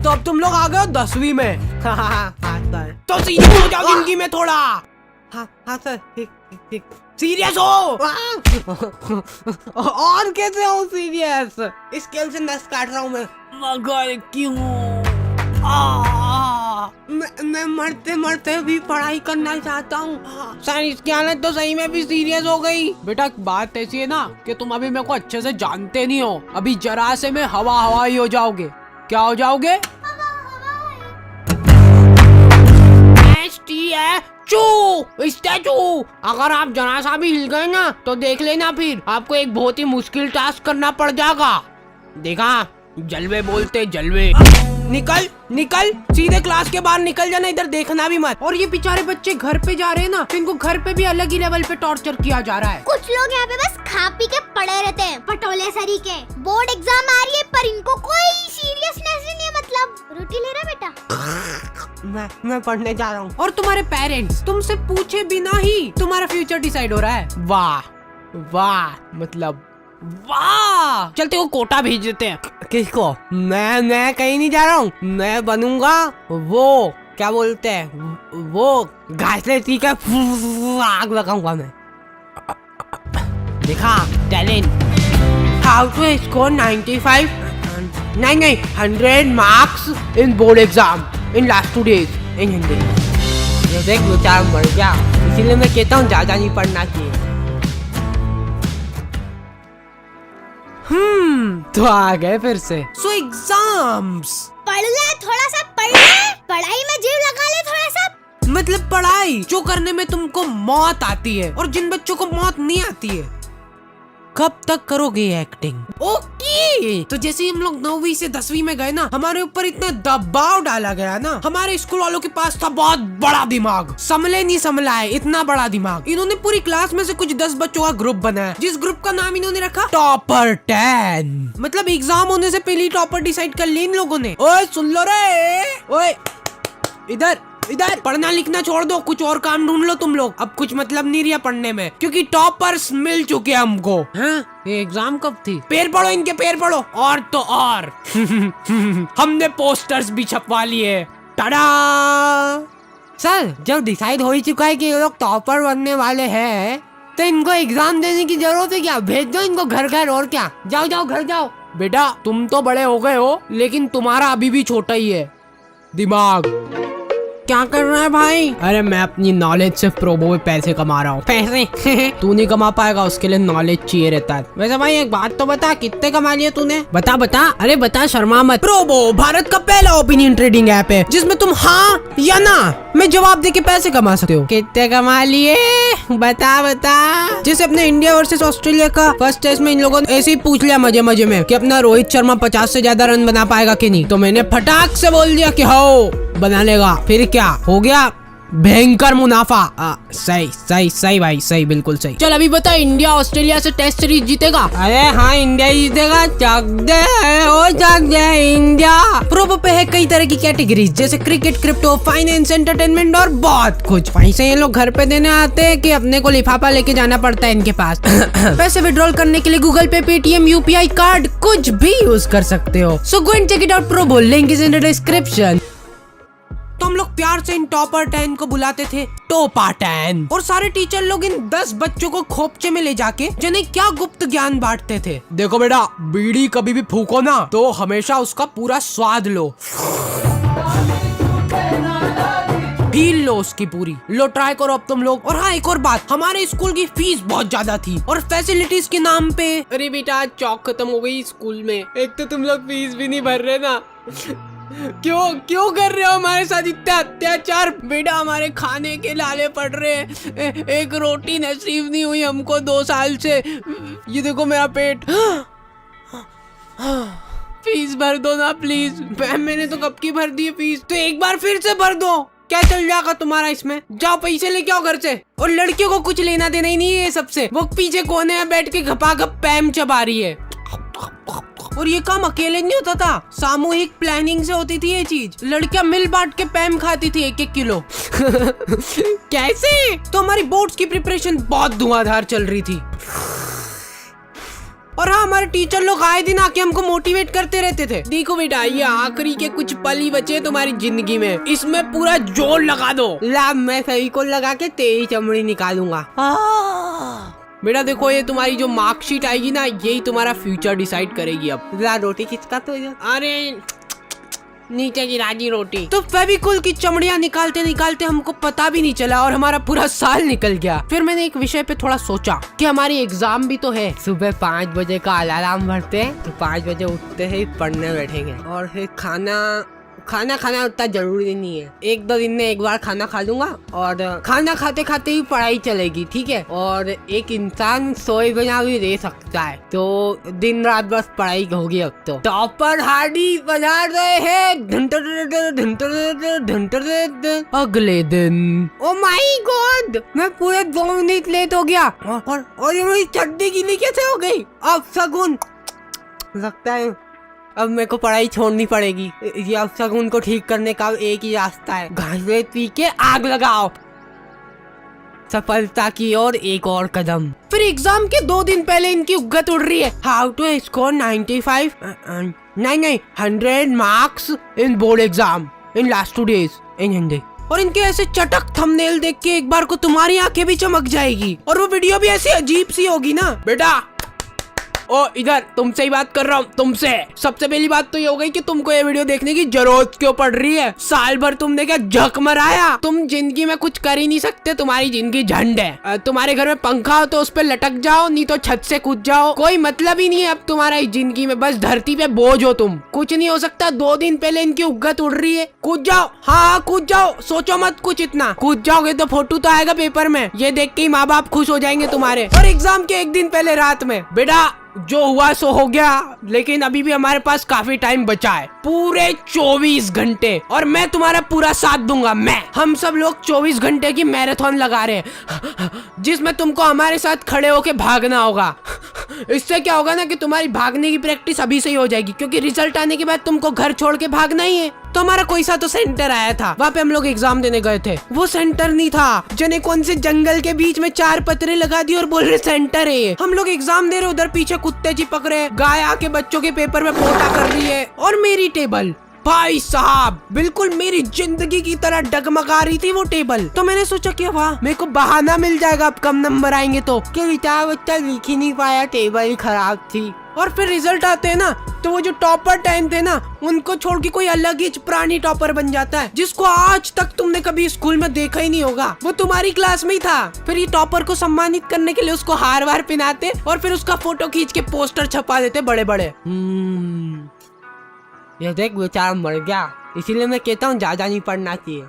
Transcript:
तो अब तुम लोग आ गए हो 10वीं में। हाँ सर। तो सीरियस हो जाओ जिंदगी में थोड़ा। हाँ सर, ठीक। सीरियस हो। और कैसे हो सीरियस? स्केल से नस काट रहा हूँ मैं। मगर क्यों? मैं मरते भी पढ़ाई करना चाहता हूँ सर। इसकी हालत तो सही में भी सीरियस हो गई। बेटा बात ऐसी है ना कि तुम अभी मेरे को अच्छे से जानते नहीं हो। अभी जरा से में हवा ही हो जाओगे। क्या हो जाओगे? स्टैचू। अगर आप जरा सा भी हिल गए ना तो देख लेना, फिर आपको एक बहुत ही मुश्किल टास्क करना पड़ जाएगा। देखा, जलवे बोलते जलवे। निकल सीधे क्लास के बाहर निकल जाना, इधर देखना भी मत। और ये बेचारे बच्चे घर पे जा रहे हैं ना, तो इनको घर पे भी अलग ही लेवल पे टॉर्चर किया जा रहा है। कुछ लोग यहाँ पे बस खा पी के पड़े रहते हैं, पटोले सरी के। बोर्ड एग्जाम आ रही है पर इनको कोई सीरियसनेस ही नहीं है। मतलब रोटी ले रहा बेटा? मैं पढ़ने जा रहा हूँ। और तुम्हारे पेरेंट्स तुमसे पूछे बिना ही तुम्हारा फ्यूचर डिसाइड हो रहा है। वाह मतलब वाह। चलते वो कोटा भेज देते हैं। किसको? मैं कहीं नहीं जा रहा हूँ। मैं बनूंगा वो क्या बोलते हैं, वो घासले ठीक है, आग लगाऊंगा मैं। देखा टैलेंट। हाउ टू स्कोर 95 नहीं 100 marks in board exam in last 2 days इन हिंदी। ये देख बेचारा मर गया, इसीलिए मैं कहता हूँ ज्यादा नहीं पढ़ना चाहिए। तो आ गए फिर से। सो एग्जाम्स। पढ़ ले थोड़ा सा, पढ़ ले, पढ़ाई में जीव लगा ले थोड़ा सा। मतलब पढ़ाई जो करने में तुमको मौत आती है और जिन बच्चों को मौत नहीं आती है। कब तक करोगे एक्टिंग? ओके। तो जैसे ही हम लोग 9वीं से 10वीं में गए ना, हमारे ऊपर इतना दबाव डाला गया ना। हमारे स्कूल वालों के पास था बहुत बड़ा दिमाग, संभले नहीं संभला है इतना बड़ा दिमाग। इन्होंने पूरी क्लास में से कुछ 10 बच्चों का ग्रुप बनाया, जिस ग्रुप का नाम इन्होंने रखा टॉपर 10। मतलब एग्जाम होने से पहले टॉपर डिसाइड कर लिया इन लोगों ने। ओए सुन लो रे, ओए इधर पढ़ना लिखना छोड़ दो, कुछ और काम ढूंढ लो तुम लोग। अब कुछ मतलब नहीं रहा पढ़ने में, क्योंकि टॉपर्स मिल चुके हैं हमको। हाँ? ये एग्जाम कब थी? पैर पढ़ो इनके, पैर पढ़ो। और तो और हमने पोस्टर्स भी छपवा लिए। टाडा। सर जब डिसाइड हो ही चुका है कि ये लोग टॉपर बनने वाले हैं, तो इनको एग्जाम देने की जरूरत है क्या? भेज दो इनको घर। और क्या, जाओ घर जाओ। बेटा तुम तो बड़े हो गए हो, लेकिन तुम्हारा अभी भी छोटा ही है दिमाग। क्या कर रहा है भाई? अरे मैं अपनी नॉलेज से प्रोबो में पैसे कमा रहा हूँ। पैसे? तू नहीं कमा पाएगा, उसके लिए नॉलेज चाहिए रहता है। वैसे भाई एक बात तो बता, कितने कमा लिए तूने? बता। अरे बता, शर्मा मत। प्रोबो भारत का पहला ओपिनियन ट्रेडिंग ऐप है जिसमें तुम हाँ या ना में जवाब देके पैसे कमा सकते हो। कितने कमा लिए? बता। जैसे अपने इंडिया वर्सेस ऑस्ट्रेलिया का फर्स्ट टेस्ट में इन लोगों ने ऐसे ही पूछ लिया मजे में कि अपना रोहित शर्मा 50 से ज्यादा रन बना पाएगा कि नहीं, तो मैंने फटाक से बोल दिया कि हो बना लेगा। फिर क्या हो गया? भयंकर मुनाफा। सही भाई, सही, बिल्कुल सही। चल अभी बता, इंडिया ऑस्ट्रेलिया से टेस्ट सीरीज जीतेगा? अरे हाँ इंडिया जीतेगा। चक दे इंडिया। प्रोबो पे है कई तरह की कैटेगरीज, जैसे क्रिकेट, क्रिप्टो, फाइनेंस, एंटरटेनमेंट और बहुत कुछ। पैसे ये लोग घर पे देने आते हैं कि अपने को लिफाफा लेके जाना पड़ता है इनके पास। पैसे विड्रॉल करने के लिए गूगल पे, पेटीएम, यूपीआई कार्ड कुछ भी यूज कर सकते हो। So go and check it out. Probo link is in the description. तो हम लोग प्यार से इन टॉपर 10 को बुलाते थे टोपा 10। और सारे टीचर लोग इन 10 बच्चों को खोपचे में ले जाके जिन्हें क्या गुप्त ज्ञान बांटते थे। देखो बेटा, बीड़ी कभी भी फूको ना तो हमेशा उसका पूरा स्वाद लो, फील लो उसकी पूरी। लो ट्राई करो अब तुम लोग। और हाँ एक और बात, हमारे स्कूल की फीस बहुत ज्यादा थी और फैसिलिटीज के नाम पे। अरे बेटा चौक खत्म हो गई स्कूल में। एक तो तुम लोग फीस भी नहीं भर रहे ना। क्यों कर रहे हो हमारे साथ इतना अत्याचार? बेटा हमारे खाने के लाले पड़ रहे हैं, एक रोटी नसीब नहीं हुई हमको 2 साल से। ये देखो मेरा पेट। फीस भर दो ना प्लीज। मैंने तो कब की भर दी फीस, तो एक बार फिर से भर दो। क्या चल जाएगा तुम्हारा इसमें? जाओ पैसे लेके आओ घर से। और लड़कियों को कुछ लेना देना ही नहीं है सबसे। वो पीछे कोने में बैठ के घपाघप पैम चबा रही है। और ये काम अकेले नहीं होता था, सामूहिक प्लानिंग से होती थी ये चीज। लड़कियां मिल बांट के पैम खाती थी 1-1 किलो। कैसे? तो हमारी बोर्ड्स की प्रिपरेशन बहुत धुआंधार चल रही थी। और हाँ, हमारे टीचर लोग आए दिन आके हमको मोटिवेट करते रहते थे। देखो बेटा, ये आखिरी के कुछ पल ही बचे तुम्हारी जिंदगी में, इसमें पूरा जोर लगा दो। ला, मैं फेविकोल लगा के तेरी चमड़ी निकालूंगा। बेटा देखो, ये तुम्हारी जो मार्कशीट आएगी ना, यही तुम्हारा फ्यूचर डिसाइड करेगी। अब ला, रोटी किसका तो अरे नीचे गिरा दी रोटी। तो फेविकोल की चमड़ियाँ निकालते निकालते हमको पता भी नहीं चला और हमारा पूरा साल निकल गया। फिर मैंने एक विषय पे थोड़ा सोचा कि हमारी एग्जाम भी तो है। सुबह 5 बजे का अलार्म भरते हैं तो 5 बजे उठते ही पढ़ने बैठेंगे और फिर खाना खाना उतना जरूरी नहीं है। 1-2 दिन में एक बार खाना खा लूंगा और खाना खाते खाते ही पढ़ाई चलेगी, ठीक है। और एक इंसान सोए बिना भी रह सकता है, तो दिन रात बस पढ़ाई होगी। अब तो टॉपर हार्डी बजा रहे हैं। अगले दिन, ओ माय गॉड, मैं पूरे 2 मिनट लेट हो गया और ये मेरी चड्डी गीली कैसे हो गई? अब शगुन, लगता है अब मेरे को पढ़ाई छोड़नी पड़ेगी। ये अब शगुन को ठीक करने का एक ही रास्ता है, घास पी के आग लगाओ। सफलता की ओर एक और कदम। फिर एग्जाम के 2 दिन पहले इनकी उगत उड़ रही है। हाउ टू स्कोर 95 नहीं 100 marks in board exam in last 2 days इन हिंदी। और इनके ऐसे चटक थंबनेल देख के एक बार को तुम्हारी आंखें भी चमक जाएगी और वो वीडियो भी ऐसी अजीब सी होगी ना। बेटा ओ इधर, तुमसे ही बात कर रहा हूँ, तुमसे। सबसे पहली बात तो ये हो गई कि तुमको ये वीडियो देखने की जरूरत क्यों पड़ रही है? साल भर तुमने क्या झक मराया? तुम जिंदगी में कुछ कर ही नहीं सकते, तुम्हारी जिंदगी झंड है। तुम्हारे घर में पंखा हो तो उस पर लटक जाओ, नहीं तो छत से कूद जाओ। कोई मतलब ही नहीं है अब तुम्हारा इस जिंदगी में, बस धरती पे बोझ हो तुम, कुछ नहीं हो सकता। 2 दिन पहले इनकी उगत उड़ रही है, कूद जाओ। हाँ कूद जाओ, सोचो मत कुछ इतना। कूद जाओगे तो फोटो तो आएगा पेपर में, ये देख के ही माँ बाप खुश हो जाएंगे तुम्हारे। और एग्जाम के 1 दिन पहले रात में, बेटा जो हुआ सो हो गया, लेकिन अभी भी हमारे पास काफी टाइम बचा है, पूरे 24 घंटे, और मैं तुम्हारा पूरा साथ दूंगा। हम सब लोग 24 घंटे की मैराथन लगा रहे हैं, जिसमें तुमको हमारे साथ खड़े होके भागना होगा। इससे क्या होगा ना कि तुम्हारी भागने की प्रैक्टिस अभी से ही हो जाएगी, क्योंकि रिजल्ट आने के बाद तुमको घर छोड़ के भागना ही है। तो हमारा कोई सा तो सेंटर आया था, वहाँ पे हम लोग एग्जाम देने गए थे। वो सेंटर नहीं था, जने कौन से जंगल के बीच में 4 पत्रे लगा दिए और बोल रहे सेंटर है ये। हम लोग एग्जाम दे रहे, उधर पीछे कुत्ते चिपक रहे, गाय आके बच्चों के पेपर में पोटा कर रही है, और मेरी टेबल, भाई साहब बिल्कुल मेरी जिंदगी की तरह डगमगा रही थी वो टेबल। तो मैंने सोचा कि वाह, मेरे को बहाना मिल जाएगा अब कम नंबर आएंगे तो, कि बेचारा बच्चा लिख ही नहीं पाया, टेबल खराब थी। और फिर रिजल्ट आते हैं ना, तो वो जो टॉपर 10 थे ना, उनको छोड़ के कोई अलग ही प्राणी टॉपर बन जाता है, जिसको आज तक तुमने कभी स्कूल में देखा ही नहीं होगा। वो तुम्हारी क्लास में ही था। फिर ये टॉपर को सम्मानित करने के लिए उसको हार वार पहनाते और फिर उसका फोटो खींच के पोस्टर छपा देते बड़े बड़े। ये देख बेचारा मर गया, इसीलिए मैं कहता हूँ ज्यादा नहीं पढ़ना चाहिए।